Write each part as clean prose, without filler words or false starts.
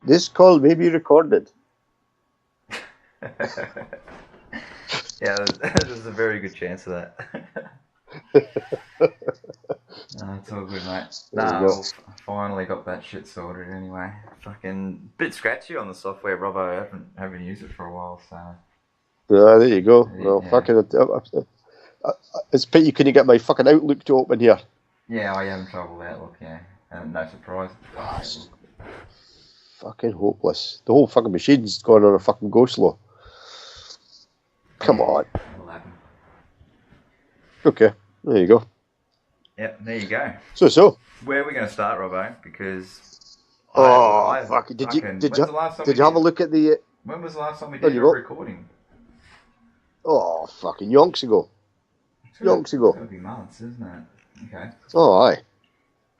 This call may be recorded. Yeah, there's a very good chance of that. No, it's all good, mate. No, finally got that shit sorted anyway. Fucking bit scratchy on the software, Robbo. I haven't used it for a while, so. Yeah, there you go. Well, yeah. fucking, it's pity you couldn't get my fucking Outlook to open here. Yeah, I having trouble with Outlook, yeah. And no surprise. Fucking hopeless. The whole fucking machine's going on a fucking go slow. Come on. It'll happen. Okay, there you go. Yep, there you go. So. Where are we going to start, Robbo? Because fuck! Did you have a look at the? When was the last time we did a recording? Oh, fucking yonks ago. Yonks ago. It's got to be months, isn't it? Okay. Oh, aye.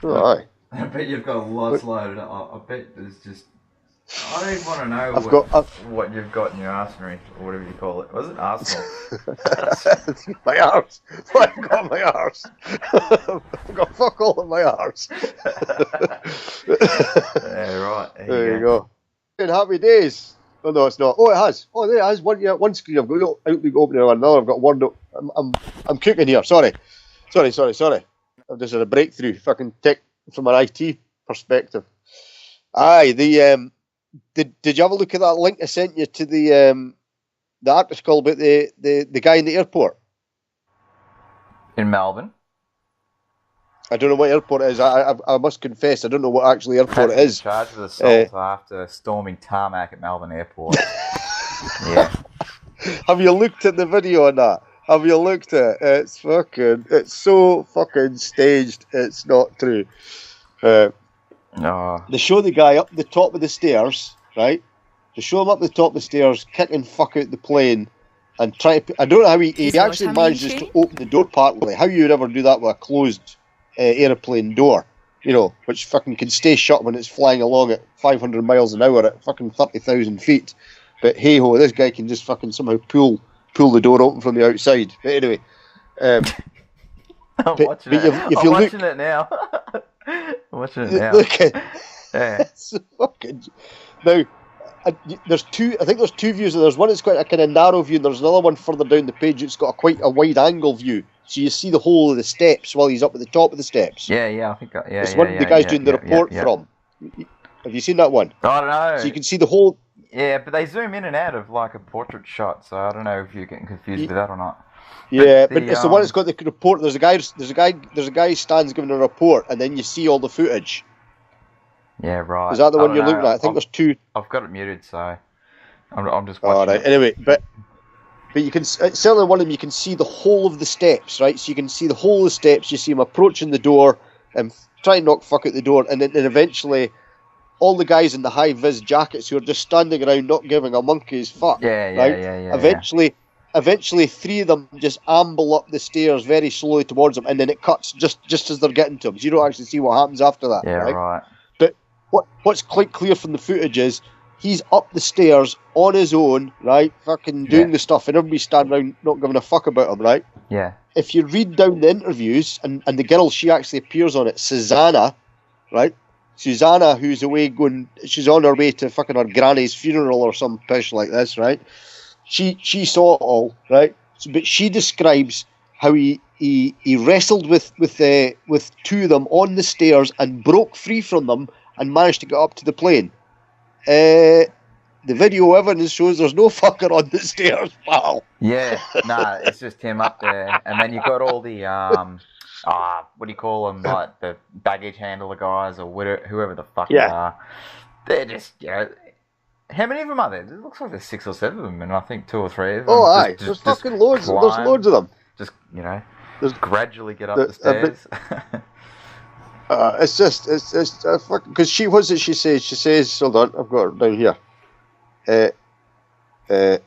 Oh, aye. I bet you've got lots loaded up. I bet there's just. I don't even want to know what you've got in your arsenal, or whatever you call it. Was it arsenal? My arse. I've got my arse. I've got fuck all in my arse. Yeah, right. There you go. In happy days. Oh, no, it's not. Oh, it has. Oh, there it has. One screen. I've got Outlook opening on another. I've got one. I'm cooking here. Sorry. I've just had a breakthrough. Fucking tech from an IT perspective. Aye, Did you have a look at that link I sent you to the article about the guy in the airport? In Melbourne? I don't know what airport it is. I must confess, I don't know what actually airport it is. In charge of the assault after storming tarmac at Melbourne Airport. Yeah. Have you looked at the video on that? Have you looked at it? It's so fucking staged. It's not true. No. They show the guy up the top of the stairs, right? They show him up the top of the stairs, kicking fuck out the plane, and try to. I don't know how he actually manages to open the door partly. How you would ever do that with a closed aeroplane door, which fucking can stay shut when it's flying along at 500 miles an hour at fucking 30,000 feet. But hey ho, this guy can just fucking somehow pull the door open from the outside. But anyway, I'm watching it now. I'm watching it now. Look at it's fucking. Now, there's two. I think there's two views. There's one that's quite a kind of narrow view, and there's another one further down the page. It's got quite a wide angle view, so you see the whole of the steps while he's up at the top of the steps. Yeah, I think. It's one the guy's doing the report from. Have you seen that one? I don't know. So you can see the whole. Yeah, but they zoom in and out of like a portrait shot, so I don't know if you're getting confused with that or not. Yeah, but it's the one that's got the report. There's a guy who stands giving a report, and then you see all the footage. Yeah, right. Is that the one you're looking at? I think there's two. I've got it muted, so I'm just watching. All right. Anyway, but you can certainly one of them. You can see the whole of the steps, right? So you can see the whole of the steps. You see him approaching the door and try and knock fuck out the door, and then eventually, all the guys in the high vis jackets who are just standing around not giving a monkey's fuck. Yeah. Eventually, three of them just amble up the stairs very slowly towards him, and then it cuts just as they're getting to him. So you don't actually see what happens after that. Yeah, right. But what's quite clear from the footage is he's up the stairs on his own, right? Fucking doing the stuff, and everybody's standing around not giving a fuck about him, right? Yeah. If you read down the interviews, and the girl, she actually appears on it, Susanna, right? Susanna, who's away she's on her way to fucking her granny's funeral or some pish like this, right? She saw it all, right? So, but she describes how he wrestled with two of them on the stairs and broke free from them and managed to get up to the plane. The video evidence shows there's no fucker on the stairs, pal. Yeah, nah, it's just him up there, and then you've got all the what do you call them, like the baggage handler guys or whoever the fuck they are. They're just, how many of them are there? It looks like there's 6 or 7 of them, and I think 2 or 3 of them. Oh, aye, there's fucking loads. There's loads of them. Just just gradually get up the stairs. It's fucking, because she says, hold on, I've got it down here.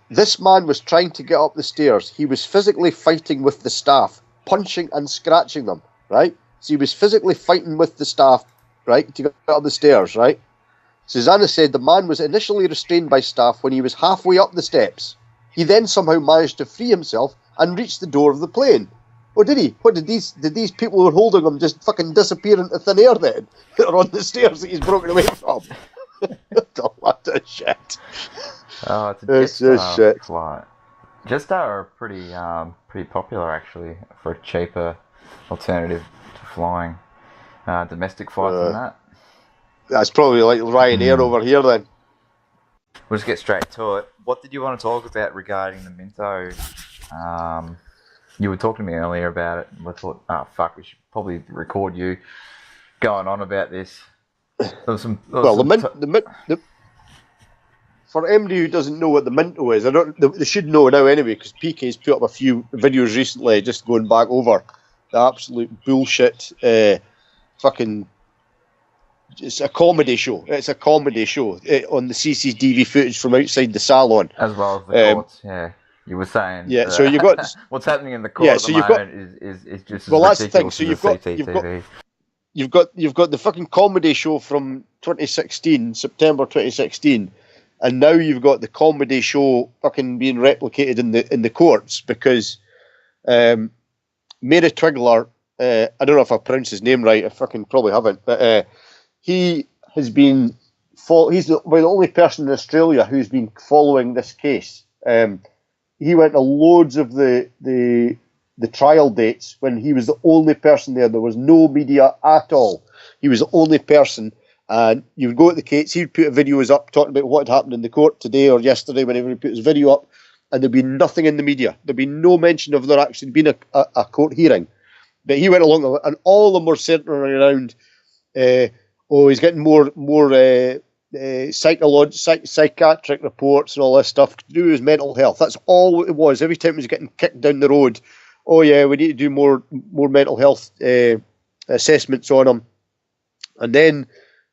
This man was trying to get up the stairs. He was physically fighting with the staff, punching and scratching them, right? So he was physically fighting with the staff, right, to get up the stairs, right? Susanna said the man was initially restrained by staff when he was halfway up the steps. He then somehow managed to free himself and reach the door of the plane. Or did he? What did these people who were holding him just fucking disappear into thin air then? That are on the stairs that he's broken away from? What the just shit. Oh, it's a It's just shit. flight. Jetstar are pretty popular actually for a cheaper alternative to flying. Domestic flights and that. That's probably like Ryanair over here then. We'll just get straight to it. What did you want to talk about regarding the Minto? You were talking to me earlier about it, and I thought, we should probably record you going on about this. For anybody who doesn't know what the Minto is, they should know now anyway, because PK's put up a few videos recently just going back over the absolute bullshit it's a comedy show. It's a comedy show on the CCTV footage from outside the salon. As well as the courts, yeah. You were saying. Yeah, so you've got... what's happening in the court at the moment is just well, as that's the thing. So you've got the fucking comedy show from 2016, September 2016, and now you've got the comedy show fucking being replicated in the courts because Mary Twigler, I don't know if I pronounced his name right, I fucking probably haven't, but he has been he's the only person in Australia who's been following this case. He went to loads of the trial dates when he was the only person there. There was no media at all. He was the only person. And you would go at the case, he'd put videos up talking about what had happened in the court today or yesterday whenever he put his video up, and there'd be nothing in the media. There'd be no mention of there actually being a court hearing. But he went along, and all of them were centering around, he's getting more psychiatric reports and all this stuff to do with his mental health. That's all it was. Every time he was getting kicked down the road, oh yeah, we need to do more mental health assessments on him. And then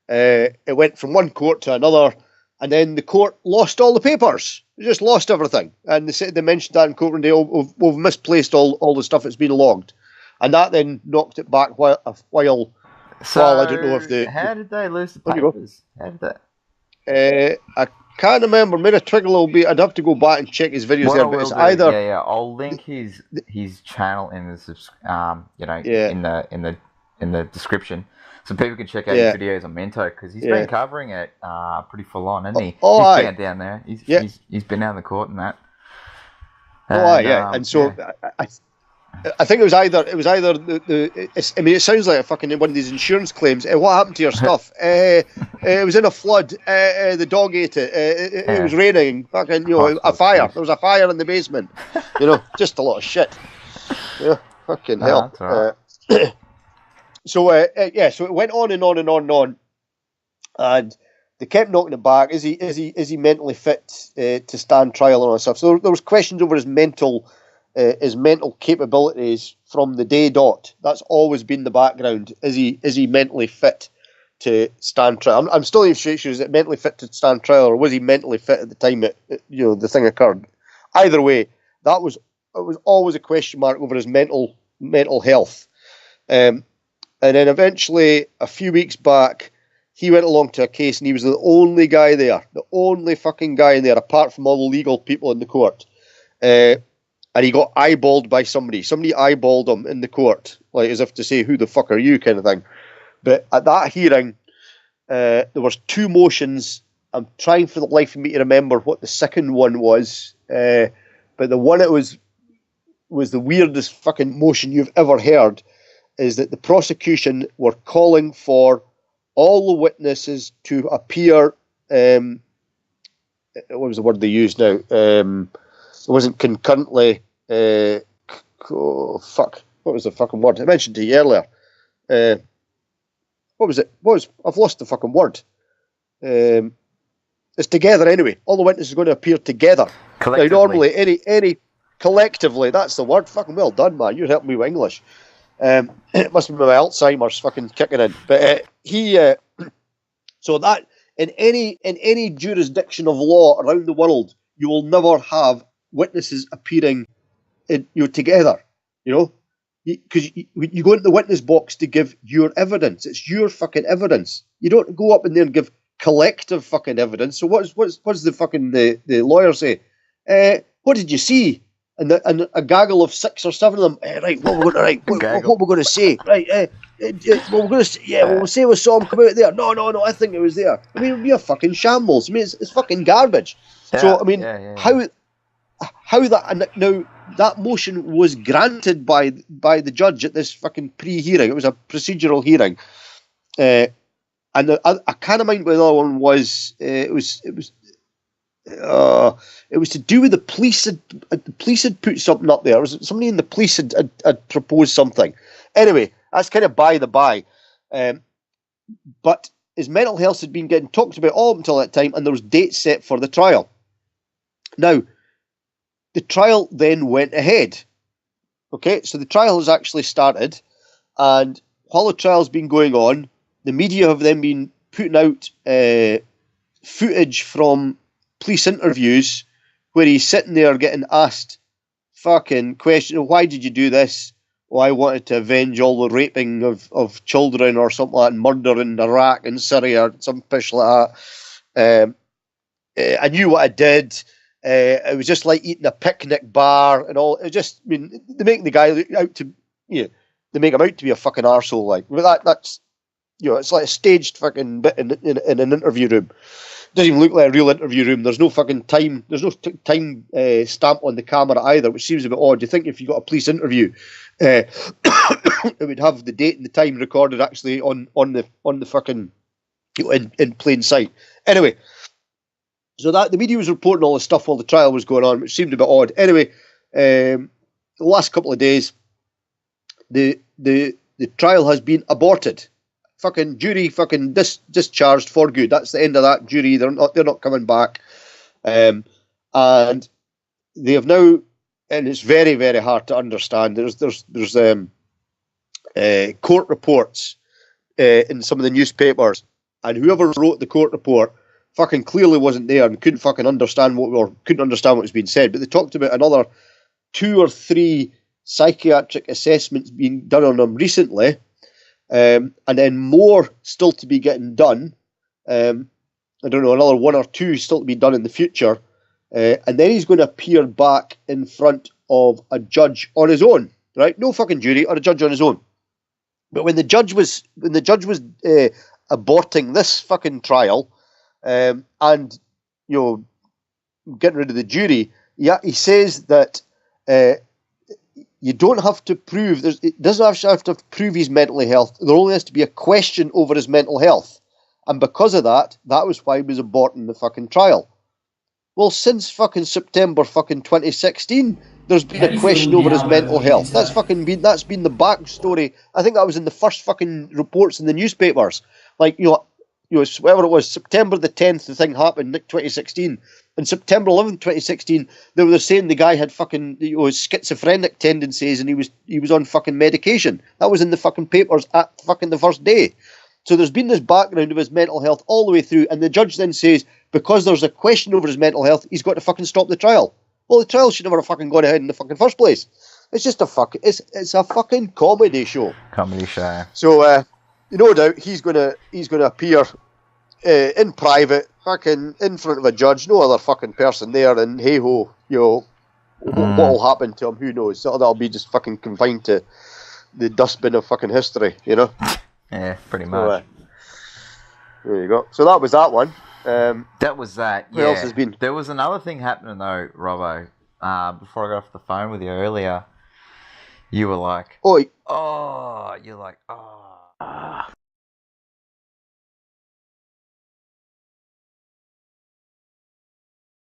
it went from one court to another, and then the court lost all the papers. They just lost everything. And they mentioned that in court one day, we've misplaced all the stuff that's been logged. And that then knocked it back while so, well, I don't know if how did they lose the papers? How did that? I can't remember. Maybe Twiggle will be. I'd have to go back and check his videos there. But it's either. Yeah. I'll link his channel in the in the description, so people can check out his videos on Minto because he's been covering it pretty full on, hasn't he? He's been down there. He's been down the court and that. And so. I think it was either I mean, it sounds like a fucking one of these insurance claims. What happened to your stuff? It was in a flood. The dog ate it. It was raining. Fucking, a fire. There was a fire in the basement. Just a lot of shit. Fucking hell. Right. So it went on and on and on and on, and they kept knocking it back. Is he mentally fit to stand trial and all that stuff? So there was questions over his mental capabilities from the day dot. That's always been the background. Is he mentally fit to stand trial? I'm still not sure, is it mentally fit to stand trial, or was he mentally fit at the time the thing occurred? Either way, it was always a question mark over his mental health. And then eventually, a few weeks back, he went along to a case, and he was the only guy there, the only fucking guy there, apart from all the legal people in the court. And he got eyeballed by somebody. Somebody eyeballed him in the court, like as if to say, who the fuck are you, kind of thing. But at that hearing, there was two motions. I'm trying for the life of me to remember what the second one was. But the one that was the weirdest fucking motion you've ever heard is that the prosecution were calling for all the witnesses to appear. What was the word they used now? It wasn't concurrently. What was the fucking word? I mentioned to you earlier. What was it? I've lost the fucking word. It's together anyway. All the witnesses are going to appear together. Now, normally, any collectively, that's the word. Fucking well done, man. You're helping me with English. It must be my Alzheimer's fucking kicking in. But so that in any jurisdiction of law around the world, you will never have witnesses appearing together, because you go into the witness box to give your evidence. It's your fucking evidence. You don't go up in there and give collective fucking evidence. So what's the fucking the lawyer say? What did you see? and a gaggle of 6 or 7 of them. Right, what we're going to write? What we're going to say? Right, well, we're going to say, we'll say we saw him come out there. No, I think it was there. I mean, it'd be a fucking shambles. I mean, it's fucking garbage. Yeah, so I mean, how that now that motion was granted by the judge at this fucking pre-hearing. It was a procedural hearing, and I can't mind what the other one was. It was to do with the police. The police had put something up there. Was somebody in the police had proposed something? Anyway, that's kind of by the by. But his mental health had been getting talked about all up until that time, and there was dates set for the trial. Now, the trial then went ahead. Okay, so the trial has actually started, and while the trial's been going on, the media have then been putting out footage from police interviews where he's sitting there getting asked fucking questions. Why did you do this? Oh, I wanted to avenge all the raping of children or something like that, murder in Iraq and Syria, some pish like that. I knew what I did. It was just like eating a picnic bar and all. It just, I mean, they make the guy out to, they make him out to be a fucking arsehole. Like, but that's, it's like a staged fucking bit in an interview room. It doesn't even look like a real interview room. There's no fucking time. There's no time stamp on the camera either, which seems a bit odd. You think if you got a police interview, it would have the date and the time recorded actually on the fucking in plain sight. Anyway. So that the media was reporting all this stuff while the trial was going on, which seemed a bit odd. Anyway, the last couple of days, the trial has been aborted. Fucking jury, fucking discharged for good. That's the end of that jury. They're not coming back, and they have now, and it's very, very hard to understand. There's court reports in some of the newspapers, and whoever wrote the court report fucking clearly wasn't there and couldn't fucking understand what was being said. But they talked about another 2 or 3 psychiatric assessments being done on him recently, and then more still to be getting done. I don't know, another 1 or 2 still to be done in the future, and then he's going to appear back in front of a judge on his own, right? No fucking jury, or a judge on his own. But when the judge was aborting this fucking trial. And getting rid of the jury. Yeah, he says that you don't have to prove. It doesn't have to prove his mental health. There only has to be a question over his mental health, and because of that was why he was aborting the fucking trial. Well, since fucking September fucking 2016, there's been a question over his mental health. That's been the backstory. I think that was in the first fucking reports in the newspapers. Like whatever it was, September the 10th, the thing happened, 2016. And September 11th, 2016, they were saying the guy had fucking schizophrenic tendencies and he was on fucking medication. That was in the fucking papers at fucking the first day. So there's been this background of his mental health all the way through, and the judge then says, because there's a question over his mental health, he's got to fucking stop the trial. Well, the trial should never have fucking gone ahead in the fucking first place. It's just it's a fucking comedy show. Comedy show. So, no doubt he's gonna appear in private, fucking in front of a judge, no other fucking person there, and hey ho, what'll happen to him? Who knows? That'll be just fucking confined to the dustbin of fucking history, Yeah, pretty much. So, there you go. So that was that one. That was that. Yeah. What else has been? There was another thing happening though, Robbo. Before I got off the phone with you earlier, you were like,